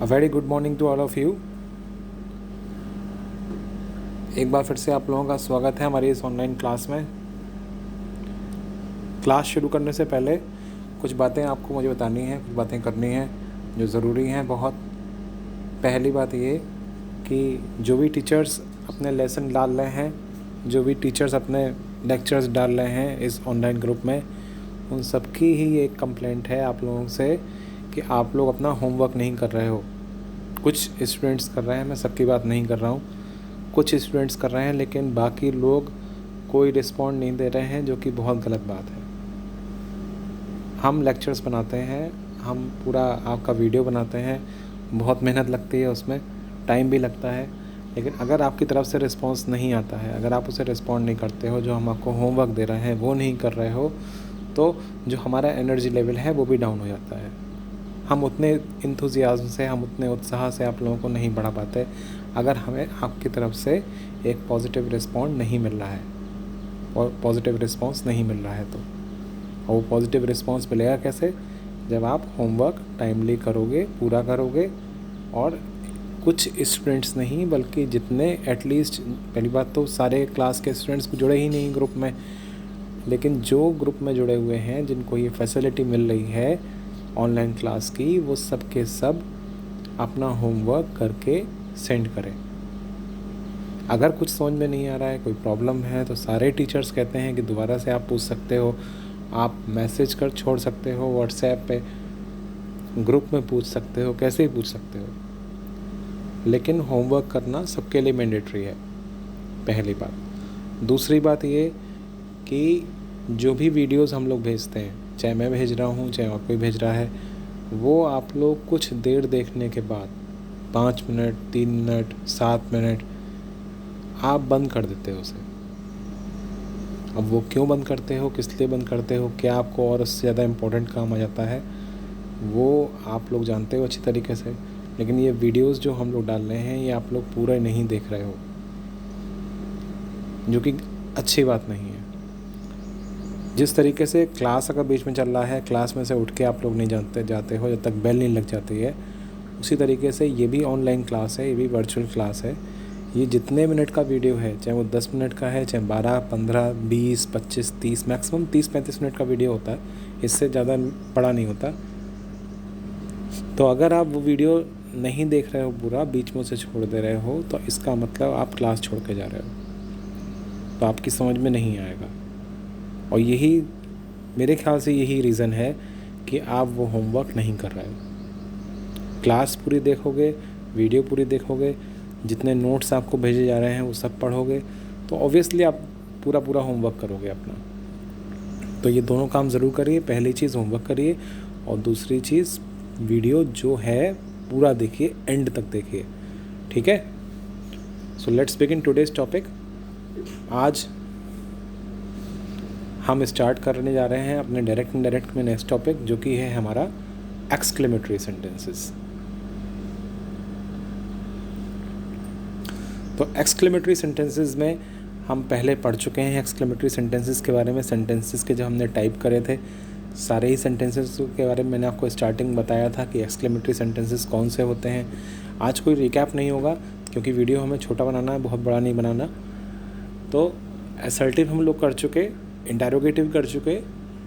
A very good morning to all of you. एक बार फिर से आप लोगों का स्वागत है हमारी इस ऑनलाइन क्लास में। क्लास शुरू करने से पहले कुछ बातें आपको मुझे बतानी हैं, कुछ बातें करनी हैं जो ज़रूरी हैं बहुत। पहली बात ये कि जो भी टीचर्स अपने लेसन डाल रहे हैं, जो भी टीचर्स अपने लेक्चर्स डाल रहे हैं इस ऑनलाइन ग्रुप में, उन सबकी ही एक कंप्लेंट है आप लोगों से कि आप लोग अपना होमवर्क नहीं कर रहे हो। कुछ स्टूडेंट्स कर रहे हैं, मैं सबकी बात नहीं कर रहा हूँ, कुछ स्टूडेंट्स कर रहे हैं, लेकिन बाकी लोग कोई रिस्पॉन्ड नहीं दे रहे हैं, जो कि बहुत गलत बात है। हम लेक्चर्स बनाते हैं, हम पूरा आपका वीडियो बनाते हैं, बहुत मेहनत लगती है उसमें, टाइम भी लगता है, लेकिन अगर आपकी तरफ से रिस्पॉन्स नहीं आता है, अगर आप उसे रिस्पॉन्ड नहीं करते हो, जो हम आपको होमवर्क दे रहे हैं वो नहीं कर रहे हो, तो जो हमारा एनर्जी लेवल है वो भी डाउन हो जाता है। हम उतने इंथुजियाज्म से, हम उतने उत्साह से आप लोगों को नहीं बढ़ा पाते अगर हमें आपकी तरफ से एक पॉजिटिव रिस्पॉन्ड नहीं मिल रहा है, और पॉजिटिव रिस्पॉन्स नहीं मिल रहा है तो। और वो पॉजिटिव रिस्पॉन्स मिलेगा कैसे? जब आप होमवर्क टाइमली करोगे, पूरा करोगे, और कुछ स्टूडेंट्स नहीं बल्कि जितने एटलीस्ट, पहली बात तो सारे क्लास के स्टूडेंट्स जुड़े ही नहीं ग्रुप में, लेकिन जो ग्रुप में जुड़े हुए हैं, जिनको ये फैसिलिटी मिल रही है ऑनलाइन क्लास की, वो सब के सब अपना होमवर्क करके सेंड करें। अगर कुछ समझ में नहीं आ रहा है, कोई प्रॉब्लम है, तो सारे टीचर्स कहते हैं कि दोबारा से आप पूछ सकते हो, आप मैसेज कर छोड़ सकते हो, व्हाट्सएप पे ग्रुप में पूछ सकते हो, कैसे ही पूछ सकते हो, लेकिन होमवर्क करना सबके लिए मैंडेटरी है, पहली बात। दूसरी बात ये कि जो भी वीडियोस हम लोग भेजते हैं, चाहे मैं भेज रहा हूँ, चाहे और कोई भेज रहा है, वो आप लोग कुछ देर देखने के बाद 5 मिनट, 3 मिनट, 7 मिनट आप बंद कर देते हो उसे। अब वो क्यों बंद करते हो, किस लिए बंद करते हो, क्या आपको और उससे ज़्यादा इम्पोर्टेंट काम आ जाता है, वो आप लोग जानते हो अच्छी तरीके से, लेकिन ये वीडियोस जो हम लोग डाल रहे हैं ये आप लोग पूरा नहीं देख रहे हो, जो कि अच्छी बात नहीं है। जिस तरीके से क्लास अगर बीच में चल रहा है, क्लास में से उठ के आप लोग नहीं जाते हो जब तक बेल नहीं लग जाती है, उसी तरीके से ये भी ऑनलाइन क्लास है, ये भी वर्चुअल क्लास है। ये जितने मिनट का वीडियो है, चाहे वो 10 मिनट का है, चाहे 12, 15, 20, 25, 30, मैक्सिमम 30-35 मिनट का वीडियो होता है, इससे ज़्यादा बड़ा नहीं होता। तो अगर आप वो वीडियो नहीं देख रहे हो पूरा, बीच में उसे छोड़ दे रहे हो, तो इसका मतलब आप क्लास छोड़ के जा रहे हो, तो आपकी समझ में नहीं आएगा। और यही मेरे ख्याल से यही रीज़न है कि आप वो होमवर्क नहीं कर रहे हो। क्लास पूरी देखोगे, वीडियो पूरी देखोगे, जितने नोट्स आपको भेजे जा रहे हैं वो सब पढ़ोगे, तो ऑब्वियसली आप पूरा होमवर्क करोगे अपना। तो ये दोनों काम ज़रूर करिए, पहली चीज़ होमवर्क करिए, और दूसरी चीज़ वीडियो जो है पूरा देखिए, एंड तक देखिए, ठीक है। So let's begin today's topic. आज हम स्टार्ट करने जा रहे हैं अपने डायरेक्ट इनडायरेक्ट में नेक्स्ट टॉपिक, जो कि है हमारा एक्सक्लेमेटरी सेंटेंसेस। तो एक्सक्लेमेटरी सेंटेंसेस में हम पहले पढ़ चुके हैं एक्सक्लेमेटरी सेंटेंसेस के बारे में। सेंटेंसेस के जब हमने टाइप करे थे, सारे ही सेंटेंसेस के बारे में मैंने आपको स्टार्टिंग बताया था कि एक्सक्लेमेटरी सेंटेंसेस कौन से होते हैं। आज कोई रिकैप नहीं होगा, क्योंकि वीडियो हमें छोटा बनाना है, बहुत बड़ा नहीं बनाना। तो असर्टिव हम लोग कर चुके, इंटरोगेटिव कर चुके,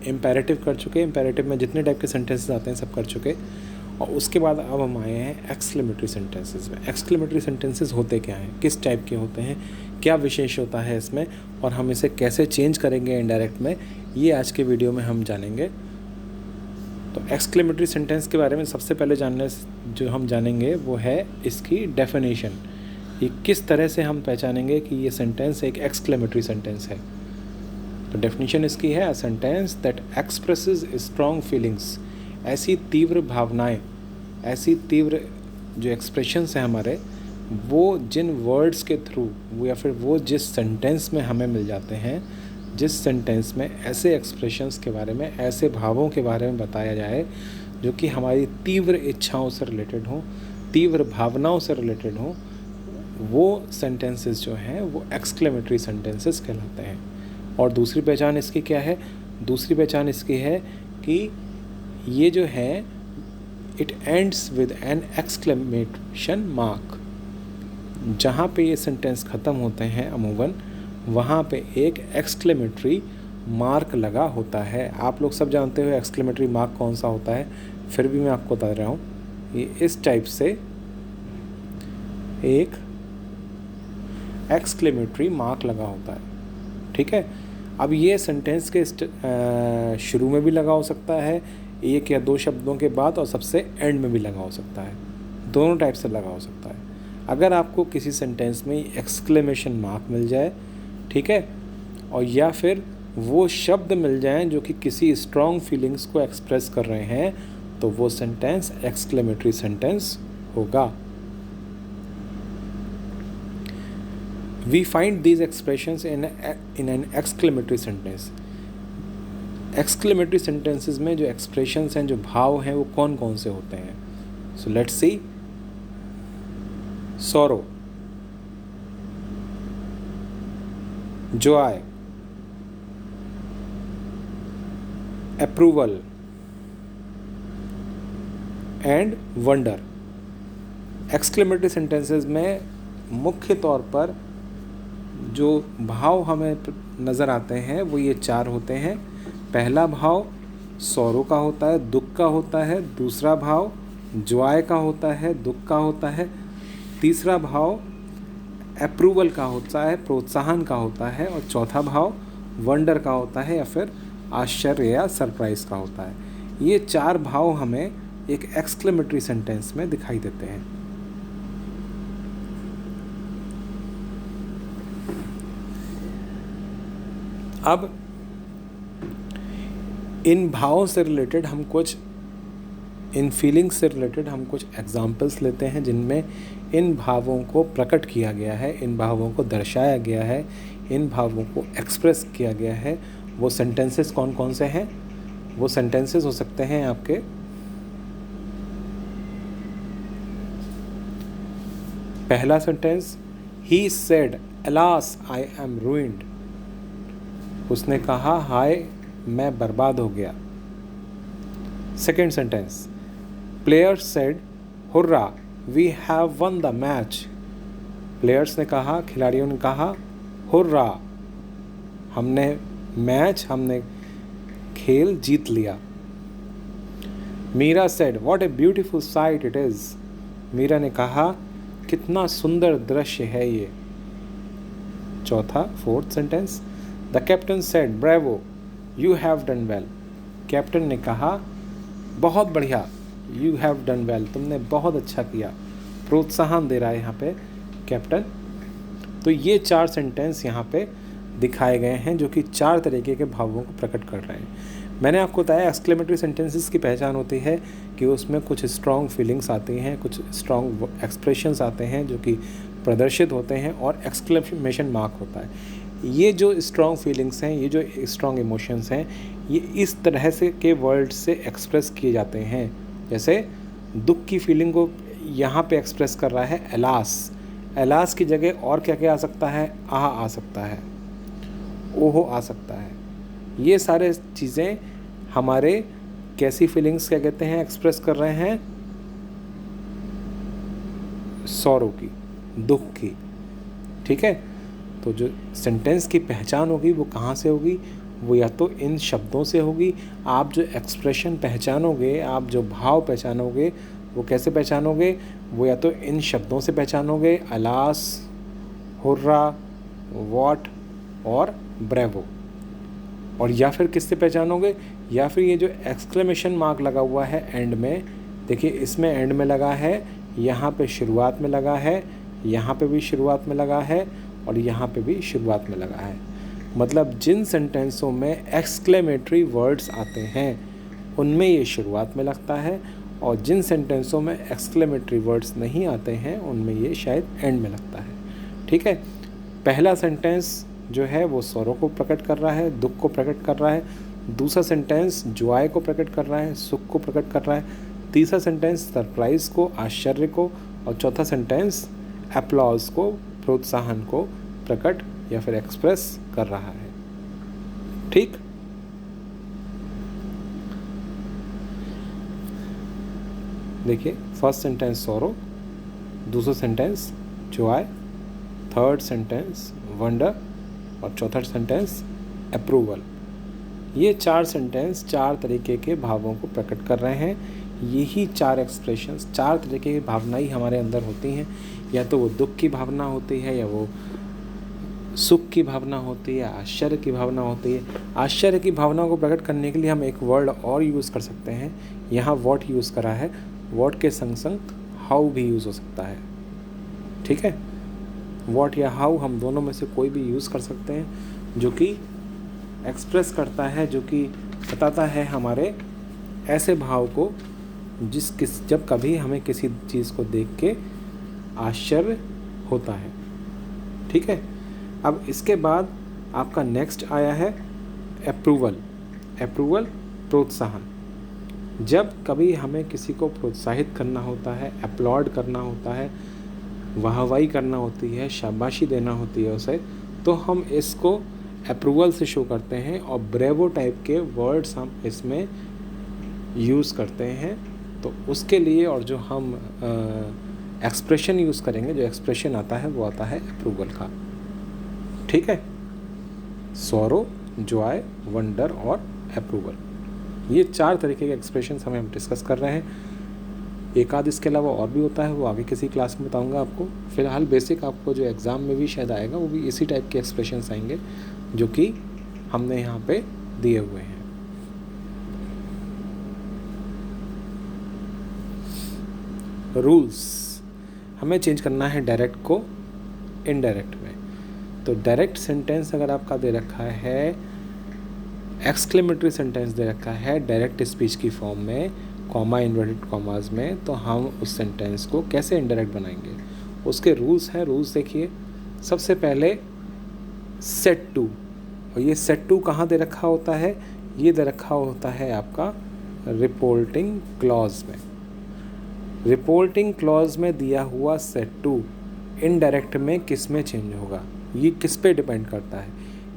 इम्पेरेटिव कर चुके, इम्पेरेटिव में जितने टाइप के सेंटेंसेस आते हैं सब कर चुके, और उसके बाद अब हम आए हैं एक्सक्लेमेटरी सेंटेंसेस में। एक्सक्लेमेटरी सेंटेंसेस होते क्या हैं, किस टाइप के होते हैं, क्या विशेष होता है इसमें, और हम इसे कैसे चेंज करेंगे इनडायरेक्ट में, ये आज के वीडियो में हम जानेंगे। तो एक्सक्लेमेटरी सेंटेंस के बारे में सबसे पहले जो हम जानेंगे वो है इसकी डेफिनेशन। ये किस तरह से हम पहचानेंगे कि ये सेंटेंस एक एक्सक्लेमेटरी सेंटेंस है। तो डेफिनेशन इसकी है, a sentence that expresses strong feelings. ऐसी तीव्र भावनाएं, ऐसी तीव्र जो एक्सप्रेशंस हैं हमारे, वो जिन वर्ड्स के थ्रू, वो या फिर वो जिस सेंटेंस में हमें मिल जाते हैं, जिस सेंटेंस में ऐसे एक्सप्रेशंस के बारे में, ऐसे भावों के बारे में बताया जाए जो कि हमारी तीव्र इच्छाओं से रिलेटेड हों, तीव्र भावनाओं से रिलेटेड हों, वो सेंटेंसेस जो हैं वो एक्सक्लेमेटरी सेंटेंसेस कहलाते हैं। और दूसरी पहचान इसकी क्या है? दूसरी पहचान इसकी है कि ये जो है it ends with an exclamation mark. जहाँ पे ये सेंटेंस ख़त्म होते हैं अमूमन वहाँ पे एक एक्सक्लेमेटरी मार्क लगा होता है। आप लोग सब जानते हो एक्सक्लेमेटरी मार्क कौन सा होता है, फिर भी मैं आपको बता रहा हूँ। ये इस टाइप से एक एक्सक्लेमेटरी मार्क लगा होता है, ठीक है। अब ये सेंटेंस के शुरू में भी लगा हो सकता है, एक या दो शब्दों के बाद, और सबसे एंड में भी लगा हो सकता है। दोनों टाइप से लगा हो सकता है। अगर आपको किसी सेंटेंस में एक्सक्लेमेशन मार्क मिल जाए, ठीक है, और या फिर वो शब्द मिल जाएं जो कि किसी स्ट्रॉन्ग फीलिंग्स को एक्सप्रेस कर रहे हैं, तो वो सेंटेंस एक्सक्लेमेटरी सेंटेंस होगा। We find these expressions in an exclamatory sentence. Exclamatory sentences में जो expressions हैं, जो भाव हैं, वो कौन कौन से होते हैं? So let's see. Sorrow, joy, approval and wonder. Exclamatory sentences में मुख्य तौर पर जो भाव हमें नज़र आते हैं वो ये चार होते हैं। पहला भाव सौरो का होता है, दुख का होता है। दूसरा भाव जॉय का होता है, दुख का होता है। तीसरा भाव अप्रूवल का होता है, प्रोत्साहन का होता है। और चौथा भाव वंडर का होता है या फिर आश्चर्य या सरप्राइज का होता है। ये चार भाव हमें एक एक्सक्लेमेटरी सेंटेंस में दिखाई देते हैं। अब इन भावों से रिलेटेड हम कुछ, इन फीलिंग्स से रिलेटेड हम कुछ एग्जाम्पल्स लेते हैं जिनमें इन भावों को प्रकट किया गया है, इन भावों को दर्शाया गया है, इन भावों को एक्सप्रेस किया गया है। वो सेंटेंसेस कौन कौन से हैं? वो सेंटेंसेस हो सकते हैं आपके पहला sentence, he said alas I am ruined. उसने कहा हाय मैं बर्बाद हो गया। Second sentence, players said hurrah we have won the match. Players ने कहा, खिलाड़ियों ने कहा हुर्रा हमने खेल जीत लिया। Meera said what a beautiful sight it is. Meera ने कहा कितना सुंदर दृश्य है ये। चौथा, fourth sentence, the captain said bravo you have done well. Captain ने कहा बहुत बढ़िया, यू हैव डन वेल, तुमने बहुत अच्छा किया। प्रोत्साहन दे रहा है यहाँ पे कैप्टन। तो ये चार सेंटेंस यहाँ पे दिखाए गए हैं जो कि चार तरीके के भावों को प्रकट कर रहे हैं। मैंने आपको बताया एक्सक्लेमेटरी सेंटेंसेस की पहचान होती है कि उसमें कुछ स्ट्रॉन्ग फीलिंग्स आती हैं, कुछ स्ट्रॉन्ग एक्सप्रेशंस आते हैं जो कि प्रदर्शित होते हैं, और एक्सक्लेमेशन मार्क होता है। ये जो स्ट्रॉन्ग फीलिंग्स हैं, ये जो स्ट्रॉन्ग इमोशंस हैं, ये इस तरह से के वर्ड से एक्सप्रेस किए जाते हैं। जैसे दुख की फीलिंग को यहाँ पे एक्सप्रेस कर रहा है एलास। एलास की जगह और क्या क्या आ सकता है? आह आ सकता है, ओहो आ सकता है। ये सारे चीज़ें हमारे कैसी फीलिंग्स क्या कहते हैं एक्सप्रेस कर रहे हैं? सॉरो की, दुख की, ठीक है। तो जो सेंटेंस की पहचान होगी वो कहाँ से होगी? वो या तो इन शब्दों से होगी। आप जो एक्सप्रेशन पहचानोगे, आप जो भाव पहचानोगे, वो कैसे पहचानोगे? वो या तो इन शब्दों से पहचानोगे, अलास, हुर्रा, वॉट और ब्रेवो। और या फिर किससे पहचानोगे? या फिर ये जो एक्सक्लेमेशन मार्क लगा हुआ है एंड में, देखिए इसमें एंड में लगा है, यहाँ पे शुरुआत में लगा है, यहाँ पे भी शुरुआत में लगा है, और यहाँ पे भी शुरुआत में लगा है। मतलब जिन सेंटेंसों में एक्सक्लेमेटरी वर्ड्स आते हैं उनमें ये शुरुआत में लगता है, और जिन सेंटेंसों में एक्सक्लेमेटरी वर्ड्स नहीं आते हैं उनमें ये शायद एंड में लगता है, ठीक है। पहला सेंटेंस जो है वो सौरों को प्रकट कर रहा है, दुख को प्रकट कर रहा है। दूसरा सेंटेंस जॉय को प्रकट कर रहा है, सुख को प्रकट कर रहा है। तीसरा सेंटेंस सरप्राइज को, आश्चर्य को, और चौथा सेंटेंस एप्लॉज को, प्रोत्साहन को प्रकट या फिर एक्सप्रेस कर रहा है, ठीक। देखिए, फर्स्ट सेंटेंस सॉरो, दूसरा sentence Joy, third sentence wonder और चौथा सेंटेंस अप्रूवल। ये 4 सेंटेंस 4 तरीके के भावों को प्रकट कर रहे हैं। यही 4 एक्सप्रेशंस, 4 तरीके की भावनाएं हमारे अंदर होती हैं। या तो वो दुख की भावना होती है, या वो सुख की भावना होती है, आश्चर्य की भावना होती है। आश्चर्य की भावना को प्रकट करने के लिए हम एक वर्ड और यूज़ कर सकते हैं। यहाँ वॉट यूज़ करा है, वॉट के संग संग हाउ भी यूज़ हो सकता है। ठीक है, वॉट या हाउ हम दोनों में से कोई भी यूज़ कर सकते हैं, जो कि एक्सप्रेस करता है, जो कि बताता है हमारे ऐसे भाव को जब कभी हमें किसी चीज़ को देख के आश्चर्य होता है। ठीक है, अब इसके बाद आपका नेक्स्ट आया है अप्रूवल। अप्रूवल प्रोत्साहन। जब कभी हमें किसी को प्रोत्साहित करना होता है, अपलॉड करना होता है, वाहवाही करना होती है, शाबाशी देना होती है उसे, तो हम इसको अप्रूवल से शो करते हैं और ब्रेवो टाइप के वर्ड्स हम इसमें यूज़ करते हैं। तो उसके लिए और जो हम एक्सप्रेशन यूज़ करेंगे, जो एक्सप्रेशन आता है वो आता है अप्रूवल का। ठीक है, सॉरो, जॉय, वंडर और अप्रूवल, ये 4 तरीके के एक्सप्रेशंस हमें हम डिस्कस कर रहे हैं। एक आध इसके अलावा और भी होता है, वो आगे किसी क्लास में बताऊंगा आपको। फ़िलहाल बेसिक आपको जो एग्ज़ाम में भी शायद आएगा वो भी इसी टाइप के एक्सप्रेशंस आएंगे जो कि हमने यहाँ पे दिए हुए हैं। रूल्स, हमें चेंज करना है डायरेक्ट को इनडायरेक्ट में। तो डायरेक्ट सेंटेंस अगर आपका दे रखा है, एक्सक्लेमेटरी सेंटेंस दे रखा है डायरेक्ट स्पीच की फॉर्म में, कॉमा इन्वर्टेड कॉमास में, तो हम उस सेंटेंस को कैसे इनडायरेक्ट बनाएंगे, उसके रूल्स हैं। रूल्स देखिए, सबसे पहले सेट टू, और ये सेट टू कहाँ दे रखा होता है, ये दे रखा होता है आपका रिपोर्टिंग क्लॉज में। रिपोर्टिंग क्लॉज में दिया हुआ सेट टू इनडायरेक्ट में किस में चेंज होगा, ये किस पे डिपेंड करता है,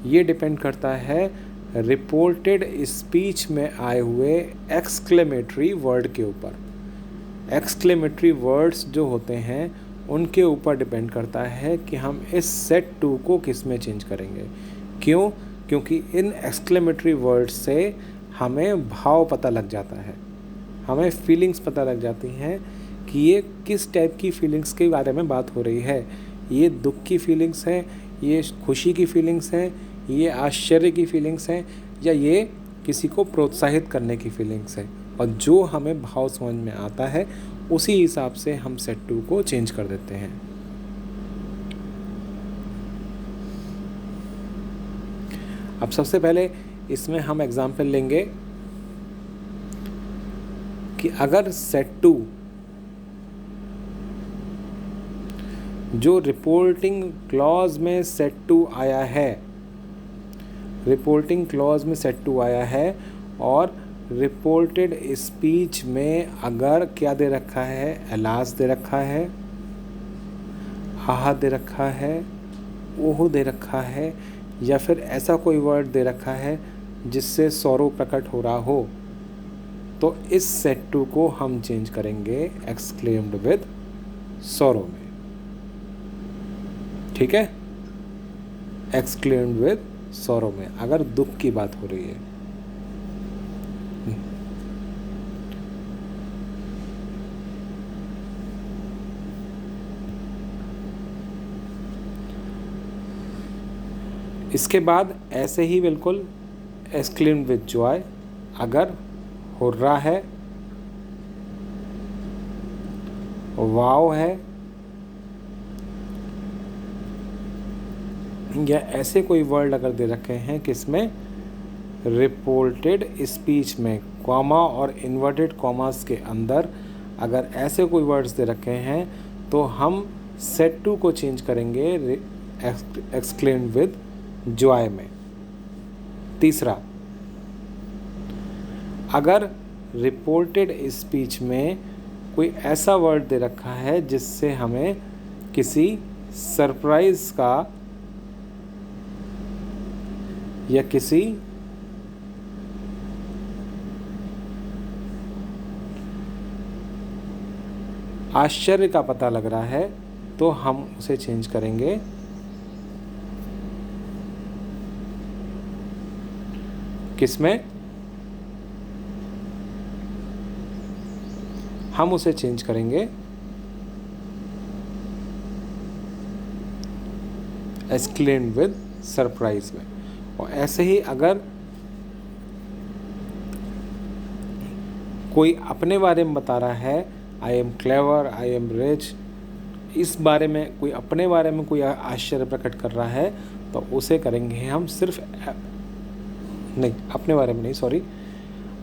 ये डिपेंड करता है रिपोर्टेड स्पीच में आए हुए एक्सक्लेमेटरी वर्ड के ऊपर। एक्सक्लेमेटरी वर्ड्स जो होते हैं उनके ऊपर डिपेंड करता है कि हम इस सेट टू को किस में चेंज करेंगे। क्यों? क्योंकि इन एक्सक्लेमेटरी वर्ड्स से हमें भाव पता लग जाता है, हमें फीलिंग्स पता लग जाती हैं कि ये किस टाइप की फीलिंग्स के बारे में बात हो रही है। ये दुख की फीलिंग्स है, ये खुशी की फीलिंग्स हैं, ये आश्चर्य की फीलिंग्स हैं, या ये किसी को प्रोत्साहित करने की फीलिंग्स है। और जो हमें भाव समझ में आता है उसी हिसाब से हम सेट टू को चेंज कर देते हैं। अब सबसे पहले इसमें हम एग्जाम्पल लेंगे कि अगर सेट टू जो रिपोर्टिंग क्लॉज में सेट टू आया है, रिपोर्टिंग क्लॉज में सेट टू आया है, और रिपोर्टेड स्पीच में अगर क्या दे रखा है, एलास दे रखा है, आहा दे रखा है, ओह दे रखा है, या फिर ऐसा कोई वर्ड दे रखा है जिससे सौरो प्रकट हो रहा हो, तो इस सेट टू को हम चेंज करेंगे एक्सक्लेम्ड विद सौरो में। ठीक है, एक्सक्लेम्ड विद सौरो में अगर दुख की बात हो रही है। इसके बाद ऐसे ही बिल्कुल एक्सक्लेम्ड विद जॉय अगर हुर्रा है, वाव है, या ऐसे कोई वर्ड अगर दे रखे हैं किसमें, रिपोर्टेड स्पीच में कॉमा और इन्वर्टेड कॉमास के अंदर अगर ऐसे कोई वर्ड्स दे रखे हैं, तो हम सेट टू को चेंज करेंगे एक्सक्लेम्ड विद जॉय में। तीसरा, अगर रिपोर्टेड स्पीच में कोई ऐसा वर्ड दे रखा है जिससे हमें किसी सरप्राइज का या किसी आश्चर्य का पता लग रहा है तो हम उसे चेंज करेंगे किसमें? हम उसे चेंज करेंगे एक्सक्लेम्ड विद सरप्राइज में। और ऐसे ही अगर कोई अपने बारे में बता रहा है, I am clever, I am rich, इस बारे में कोई अपने बारे में कोई आश्चर्य प्रकट कर रहा है, तो उसे करेंगे हम सिर्फ नहीं, अपने बारे में नहीं, सॉरी।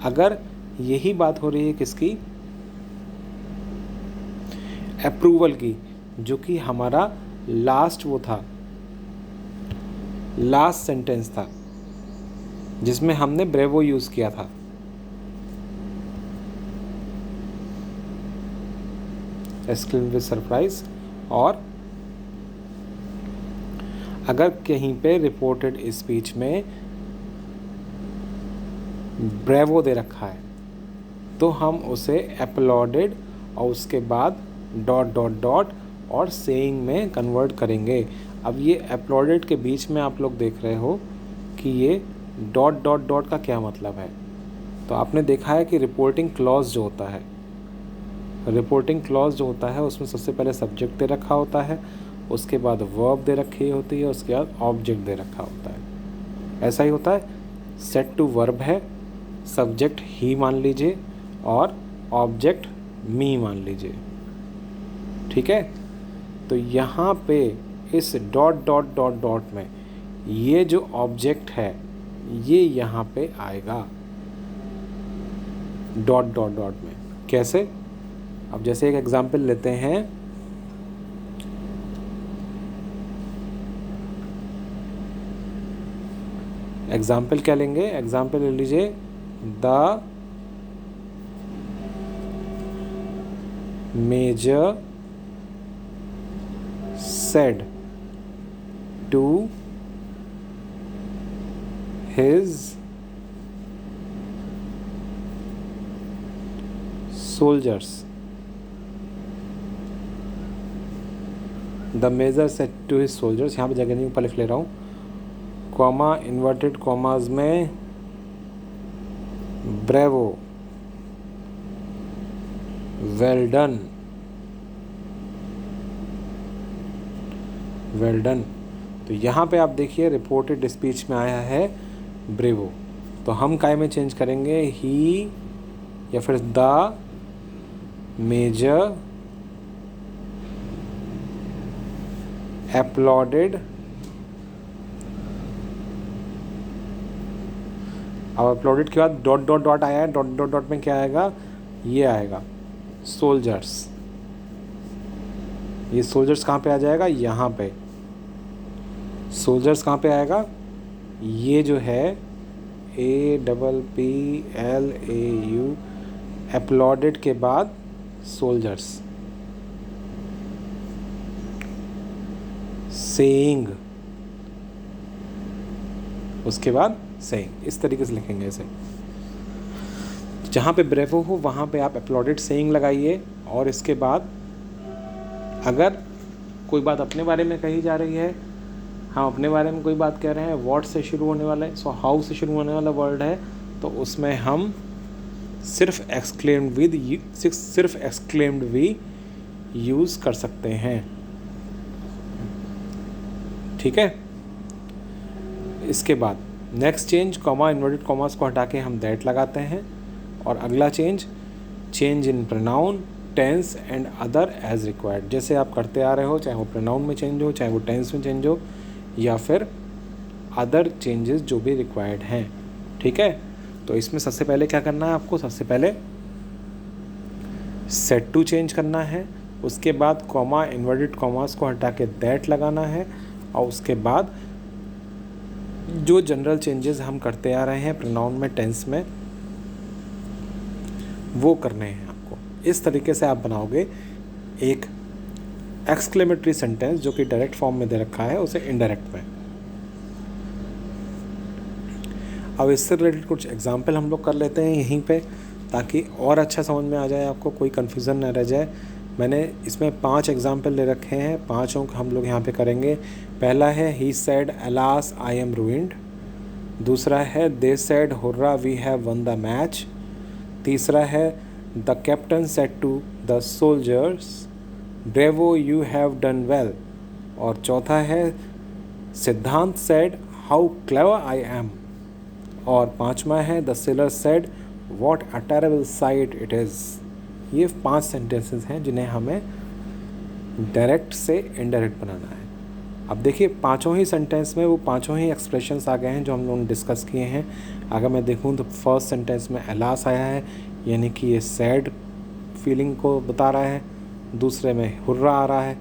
अगर यही बात हो रही है किसकी? अप्रूवल की, जो कि हमारा लास्ट वो था, लास्ट सेंटेंस था जिसमें हमने ब्रेवो यूज़ किया था। Exclaimed with surprise. और अगर कहीं पे रिपोर्टेड स्पीच में ब्रेवो दे रखा है तो हम उसे अपलॉडेड और उसके बाद डॉट डॉट डॉट और सेइंग में कन्वर्ट करेंगे। अब ये अपलॉडेड के बीच में आप लोग देख रहे हो कि ये डॉट डॉट डॉट का क्या मतलब है। तो आपने देखा है कि रिपोर्टिंग क्लॉज जो होता है, रिपोर्टिंग क्लॉज जो होता है उसमें सबसे पहले सब्जेक्ट दे रखा होता है, उसके बाद वर्ब दे रखी होती है, उसके बाद ऑब्जेक्ट दे रखा होता है। ऐसा ही होता है। सेट टू वर्ब है, सब्जेक्ट ही मान लीजिए और ऑब्जेक्ट मी मान लीजिए, ठीक है। तो यहाँ पे इस डॉट डॉट डॉट डॉट में ये जो ऑब्जेक्ट है ये यहाँ पे आएगा डॉट डॉट डॉट में। कैसे? अब जैसे एक एग्जांपल लेते हैं, एग्जाम्पल क्या लेंगे? एग्जाम्पल ले लीजिए, the major said to his soldiers. The major said to his soldiers, यहाँ पे जगह नहीं, ऊपर लिख ले रहा हूँ, कॉमा इन्वर्टेड कॉमाज में bravo, well done, well done. तो यहाँ पे आप देखिए रिपोर्टेड स्पीच में आया है ब्रेवो, तो हम काय में चेंज करेंगे? ही या फिर द मेजर अपलॉडेड। अब अपलोडेड के बाद डॉट डॉट डॉट आया है, डॉट डॉट डॉट में क्या आएगा? ये आएगा सोल्जर्स। ये सोल्जर्स कहाँ पे आ जाएगा? यहाँ पे। सोल्जर्स कहाँ पे आएगा? ये जो है APPLAU, अपलोडेड के बाद सोल्जर्स। सेइंग, उसके बाद सेइंग, इस तरीके से लिखेंगे इसे। जहाँ पे ब्रेवो हो वहाँ पे आप अपलॉडेड सेइंग लगाइए। और इसके बाद अगर कोई बात अपने बारे में कही जा रही है, हम अपने बारे में कोई बात कह रहे हैं, व्हाट से शुरू होने वाला है, सो हाउ से शुरू होने वाला वर्ड है, तो उसमें हम सिर्फ एक्सक्लेम्ड वी यूज़ कर सकते हैं, ठीक है। इसके बाद next change, comma inverted commas को हटा के हम दैट लगाते हैं। और अगला change in pronoun, tense and other as required. जैसे आप करते आ रहे हो, चाहे वो प्रोनाउन में चेंज हो, चाहे वो टेंस में चेंज हो, या फिर अदर चेंजेस जो भी रिक्वायर्ड हैं, ठीक है। तो इसमें सबसे पहले क्या करना है आपको? सबसे पहले सेट टू चेंज करना है, उसके बाद कॉमा इन्वर्टेड कॉमास को हटा के दैट लगाना है, और उसके बाद जो जनरल चेंजेस हम करते आ रहे हैं प्रोनाउन में, टेंस में, वो करने हैं आपको। इस तरीके से आप बनाओगे एक एक्सक्लेमेटरी सेंटेंस जो कि डायरेक्ट फॉर्म में दे रखा है, उसे इनडायरेक्ट में। अब इससे रिलेटेड कुछ एग्जाम्पल हम लोग कर लेते हैं यहीं पे, ताकि और अच्छा समझ में आ जाए, आपको कोई कन्फ्यूज़न न रह जाए मैंने इसमें 5 एग्जाम्पल ले रखे हैं, पाँचों हम लोग यहाँ पे करेंगे। पहला है he said alas I am ruined. दूसरा है they said hurrah we have won the match. तीसरा है the captain said to the soldiers bravo you have done well. और चौथा है Siddhant said how clever I am. और पांचवा है the sailor said what a terrible sight it is. ये 5 sentences हैं जिन्हें हमें डायरेक्ट से इनडायरेक्ट बनाना है। अब देखिए पांचों ही सेंटेंस में वो पांचों ही एक्सप्रेशंस आ गए हैं जो हम लोगों ने डिस्कस किए हैं। अगर मैं देखूं तो फर्स्ट सेंटेंस में अलास आया है, यानी कि ये सैड फीलिंग को बता रहा है। दूसरे में हुर्रा आ रहा है,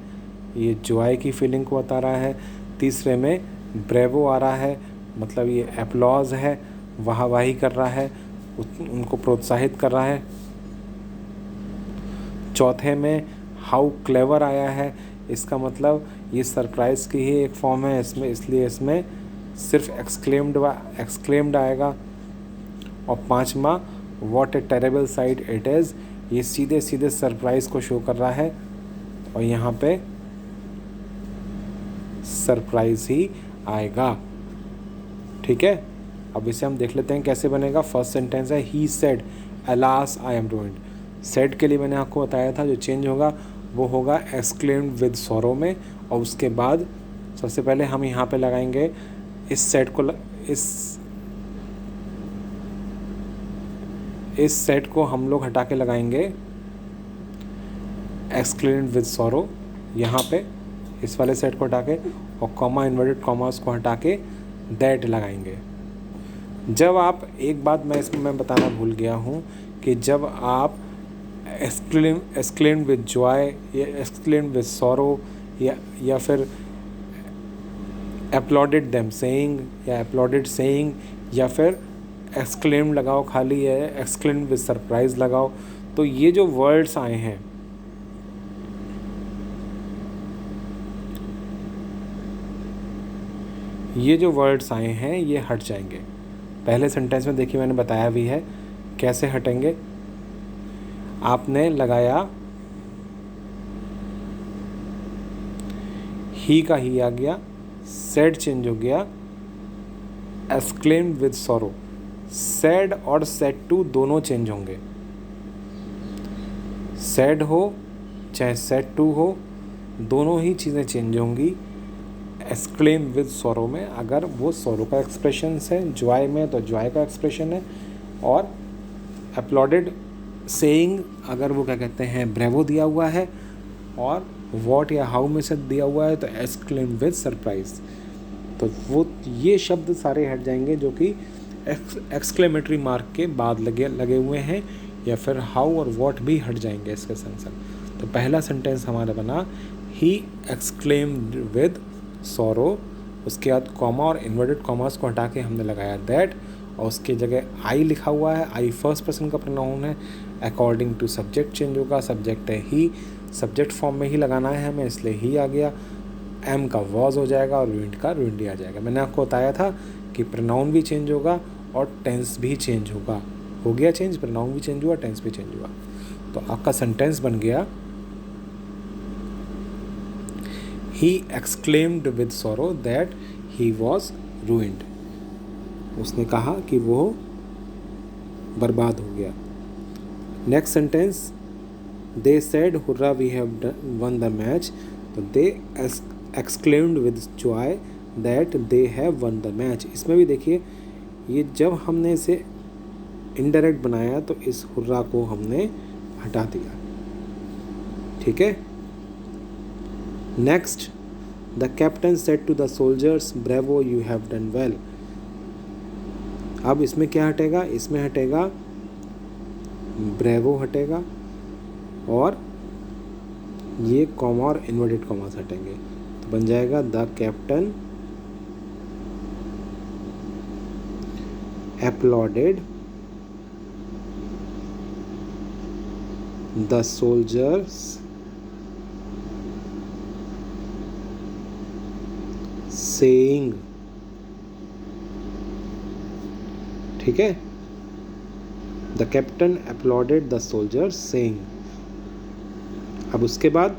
ये जॉय की फीलिंग को बता रहा है। तीसरे में ब्रेवो आ रहा है, मतलब ये एप्लॉज है, वाहवाही कर रहा है, उनको प्रोत्साहित कर रहा है। चौथे में हाउ क्लेवर आया है, इसका मतलब ये सरप्राइज़ की ही एक फॉर्म है इसमें, इसलिए इसमें सिर्फ एक्सक्लेम्ड आएगा। और पांचवा what A terrible sight it is, ये सीधे सीधे सरप्राइज़ को शो कर रहा है और यहाँ पे सरप्राइज़ ही आएगा। ठीक है, अब इसे हम देख लेते हैं कैसे बनेगा। फर्स्ट सेंटेंस है he said alas I am ruined. Said के लिए मैंने आपको बताया था जो चेंज होगा वो होगा एक्सक्लेम्ड विद सॉरो में। और उसके बाद सबसे पहले हम यहाँ पे लगाएंगे इस सेट को, इस सेट को हम लोग हटा के लगाएंगे एक्सक्लेम्ड विद सॉरो यहाँ पे, इस वाले सेट को हटा के, और कॉमा इन्वर्टेड कॉमास को हटा के दैट लगाएंगे। जब आप, एक बात मैं इसमें मैं बताना भूल गया हूँ कि जब आप एक्सक्लेम्ड विद जॉय या एक्सक्लेम्ड विद सॉरो या फिर अपलॉडेड देम सेइंग या अपलॉडेड सेइंग या फिर एक्सक्लेम्ड लगाओ खाली है, एक्सक्लेम्ड विद सरप्राइज लगाओ, तो ये जो वर्ड्स आए हैं ये हट जाएंगे। पहले सेंटेंस में देखिए मैंने बताया भी है कैसे हटेंगे। आपने लगाया ही का ही आ गया, सेड चेंज हो गया, एक्सक्लेम्ड विद सॉरो। सैड और सेड टू दोनों चेंज होंगे, सैड हो चाहे सेड टू हो दोनों ही चीज़ें चेंज होंगी एक्सक्लेम विद सॉरो में। अगर वो सॉरो का एक्सप्रेशन है, जॉय में तो जॉय का एक्सप्रेशन है, और अपलॉडेड सेइंग अगर वो क्या कहते हैं ब्रेवो दिया हुआ है, और वॉट या हाउ में से दिया हुआ है तो एक्सक्लेम विद सरप्राइज। तो वो ये शब्द सारे हट जाएंगे जो कि एक्सक्लेमेटरी मार्क के बाद लगे हुए हैं, या फिर हाउ और वॉट भी हट जाएंगे इसके संग संग। तो पहला सेंटेंस हमारा बना ही एक्सक्लेम्ड विद सॉरो, उसके बाद कॉमा और इन्वर्टेड कॉमास को हटा के हमने लगाया दैट, और उसके जगह आई लिखा हुआ है। आई फर्स्ट पर्सन का प्रोनाउन है, अकॉर्डिंग टू सब्जेक्ट चेंज होगा, सब्जेक्ट है ही, सब्जेक्ट फॉर्म में ही लगाना है हमें इसलिए ही आ गया। एम का वॉज हो जाएगा और रूइंड का रूइंड आ जाएगा। मैंने आपको बताया था कि प्रोनाउन भी चेंज होगा और टेंस भी चेंज होगा, हो गया चेंज, प्रोनाउन भी चेंज हुआ, टेंस भी चेंज हुआ। तो आपका सेंटेंस बन गया he exclaimed with sorrow that he was ruined. उसने कहा कि वो बर्बाद हो गया। Next sentence they said hurrah we have won the match, तो they exclaimed with joy that they have won the match. इसमें भी देखिए ये जब हमने इसे इनडायरेक्ट बनाया तो इस हुर्रा को हमने हटा दिया। ठीक है, next the captain said to the soldiers bravo you have done well. अब इसमें क्या हटेगा, इसमें हटेगा ब्रेवो हटेगा और ये कॉमा और इन्वर्टेड कॉमास हटेंगे, तो बन जाएगा the captain applauded the soldiers saying। ठीक है, the captain applauded the soldiers saying। अब उसके बाद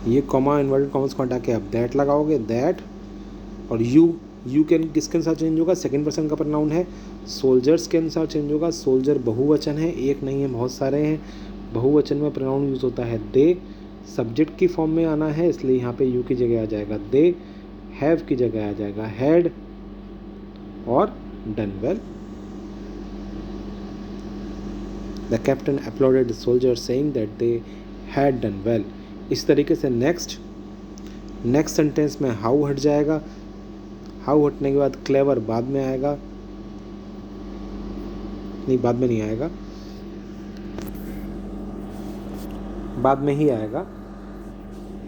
ये कॉमा इन्वर्टेड कॉमर्स को हटा के आप दैट लगाओगे, दैट, और यू कैन किसके अनुसार चेंज होगा, सेकंड पर्सन का प्रोनाउन है, सोल्जर्स के अनुसार चेंज होगा। सोल्जर बहुवचन है, एक नहीं है, बहुत सारे हैं। बहुवचन में प्रोनाउन यूज़ होता है दे। सब्जेक्ट की फॉर्म में आना है, इसलिए यहाँ पे यू की जगह आ जाएगा दे, हैव की जगह आ जाएगा हैड, और done well. The captain uploaded the soldier saying that they had done well. इस तरीके से नेक्स्ट सेंटेंस में हाउ हट जाएगा। हाउ हटने के बाद क्लेवर बाद में आएगा, नहीं बाद में नहीं आएगा, बाद में ही आएगा।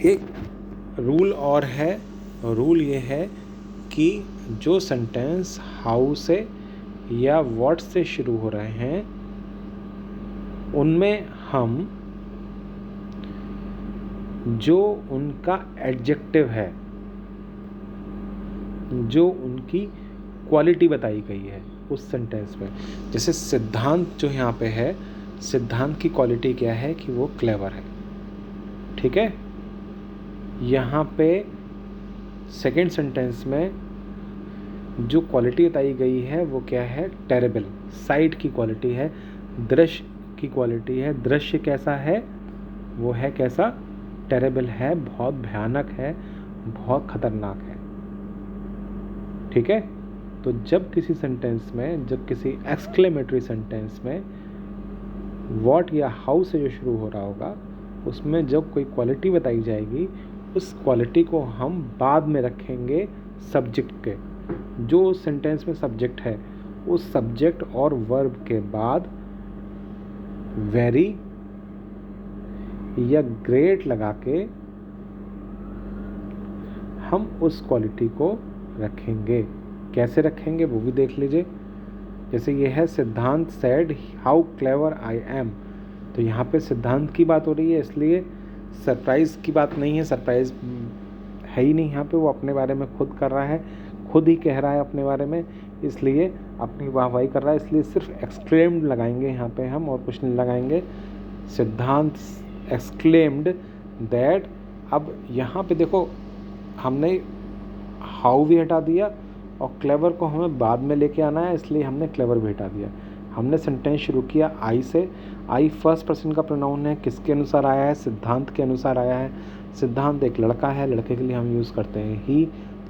एक रूल और है, रूल ये है कि जो सेंटेंस हाउ से या व्हाट से शुरू हो रहे हैं उनमें हम जो उनका एडजेक्टिव है, जो उनकी क्वालिटी बताई गई है उस सेंटेंस में, जैसे सिद्धांत जो यहाँ पे है, सिद्धांत की क्वालिटी क्या है कि वो क्लेवर है, ठीक है। यहाँ पे सेकंड सेंटेंस में जो क्वालिटी बताई गई है वो क्या है, टेरेबल, साइट की क्वालिटी है, दृश्य की क्वालिटी है। दृश्य कैसा है, वो है कैसा, टेरेबल है, बहुत भयानक है, बहुत खतरनाक है, ठीक है। तो जब किसी सेंटेंस में, जब किसी एक्सक्लेमेटरी सेंटेंस में व्हाट या हाउ से जो शुरू हो रहा होगा उसमें जब कोई क्वालिटी बताई जाएगी, उस क्वालिटी को हम बाद में रखेंगे सब्जेक्ट के। जो सेंटेंस में सब्जेक्ट है उस सब्जेक्ट और वर्ब के बाद वेरी या ग्रेट लगा के हम उस क्वालिटी को रखेंगे। कैसे रखेंगे वो भी देख लीजिए। जैसे ये है Siddhant said how clever I M, तो यहाँ पे सिद्धांत की बात हो रही है, इसलिए सरप्राइज़ की बात नहीं है, सरप्राइज़ है ही नहीं यहाँ पे। वो अपने बारे में खुद कर रहा है, खुद ही कह रहा है अपने बारे में, इसलिए अपनी वाहवाही कर रहा है, इसलिए सिर्फ एक्सक्लेम्ड लगाएंगे यहाँ पे हम, और कुछ नहीं लगाएंगे। सिद्धांत एक्सक्लेम्ड दैट। अब यहाँ पे देखो हमने हाउ भी हटा दिया और क्लेवर को हमें बाद में लेके आना है, इसलिए हमने क्लेवर भी हटा दिया। हमने सेंटेंस शुरू किया आई से। आई फर्स्ट पर्सन का प्रोनाउन है, किसके अनुसार आया है, सिद्धांत के अनुसार आया है। सिद्धांत एक लड़का है, लड़के के लिए हम यूज़ करते हैं ही।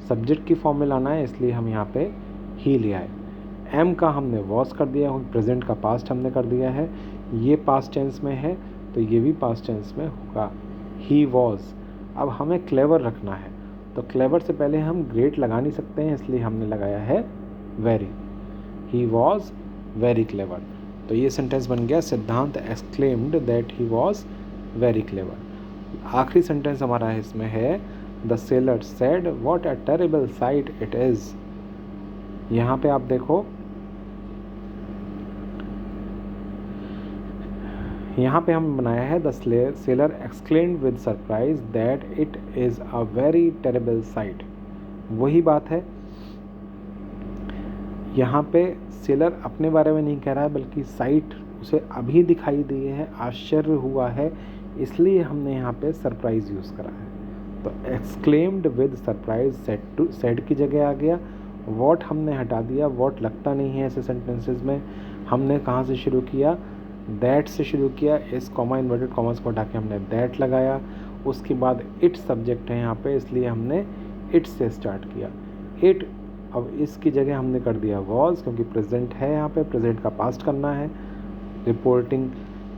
सब्जेक्ट की फॉर्म में लाना है, इसलिए हम यहाँ पे ही ले आए। एम का हमने वॉज कर दिया, प्रेजेंट का पास्ट हमने कर दिया है। ये पास्ट टेंस में है तो ये भी पास्ट टेंस में होगा, ही वॉज। अब हमें क्लेवर रखना है, तो क्लेवर से पहले हम ग्रेट लगा नहीं सकते हैं, इसलिए हमने लगाया है very. He was very clever. तो ये सेंटेंस बन गया सिद्धांत exclaimed that he was very clever. आखिरी सेंटेंस हमारा इसमें है the sailor said what a terrible site it is. यहाँ पे आप देखो, यहाँ पे हम बनाया है the seller exclaimed with surprise that it is a very terrible site. वही बात है, यहाँ पे सेलर अपने बारे में नहीं कह रहा है, बल्कि साइट उसे अभी दिखाई दी है, आश्चर्य हुआ है, इसलिए हमने यहाँ पे सरप्राइज यूज़ करा है। तो एक्सक्लेम्ड विद सरप्राइज सेड की जगह आ गया। वॉट हमने हटा दिया, वॉट लगता नहीं है ऐसे सेंटेंसेस में। हमने कहाँ से शुरू किया, दैट से शुरू किया। इस कॉमा इन्वर्टेड कॉमर्स को हटा के हमने दैट लगाया। उसके बाद इट सब्जेक्ट है यहाँ पे, इसलिए हमने इट से स्टार्ट किया, इट। अब इसकी जगह हमने कर दिया वॉज, क्योंकि प्रेजेंट है यहाँ पे, प्रेजेंट का पास्ट करना है। रिपोर्टिंग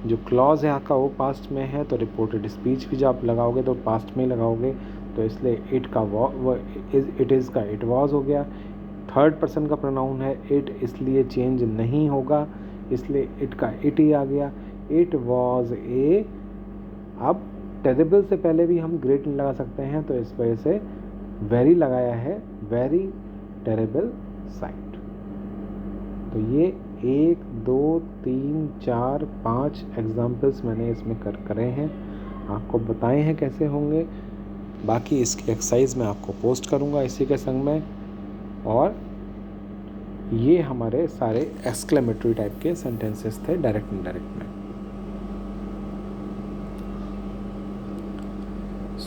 जो क्लॉज है आपका वो पास्ट में है, तो रिपोर्टेड स्पीच भी जब आप लगाओगे तो पास्ट में ही लगाओगे, तो इसलिए इट का इट इज़ का इट वॉज हो गया। थर्ड पर्सन का प्रोनाउन है इट, इसलिए चेंज नहीं होगा, इसलिए इट का इट ही आ गया। It was a. अब टेरिबल से पहले भी हम ग्रेट नहीं लगा सकते हैं, तो इस वजह से वेरी लगाया है, वेरी टेरिबल साइट। तो ये 1 2 3 4 5 एग्जाम्पल्स मैंने इसमें करे हैं, आपको बताए हैं कैसे होंगे। बाकी इसकी एक्सरसाइज मैं आपको पोस्ट करूँगा इसी के संग में। और ये हमारे सारे एक्सक्लेमेटरी टाइप के सेंटेंसेस थे, डायरेक्ट इनडायरेक्ट में।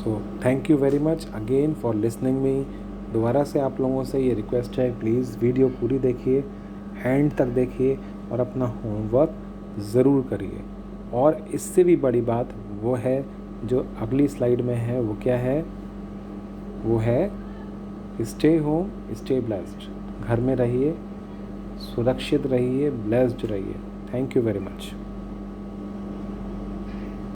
So thank you very much again for listening me. दोबारा से आप लोगों से ये रिक्वेस्ट है, प्लीज़ वीडियो पूरी देखिए, एंड तक देखिए और अपना होमवर्क ज़रूर करिए। और इससे भी बड़ी बात वो है जो अगली स्लाइड में है, वो क्या है? वो है स्टे होम स्टे ब्लेस्ड। घर में रहिए, सुरक्षित रहिए, ब्लेस्ड रहिए। Thank you very much.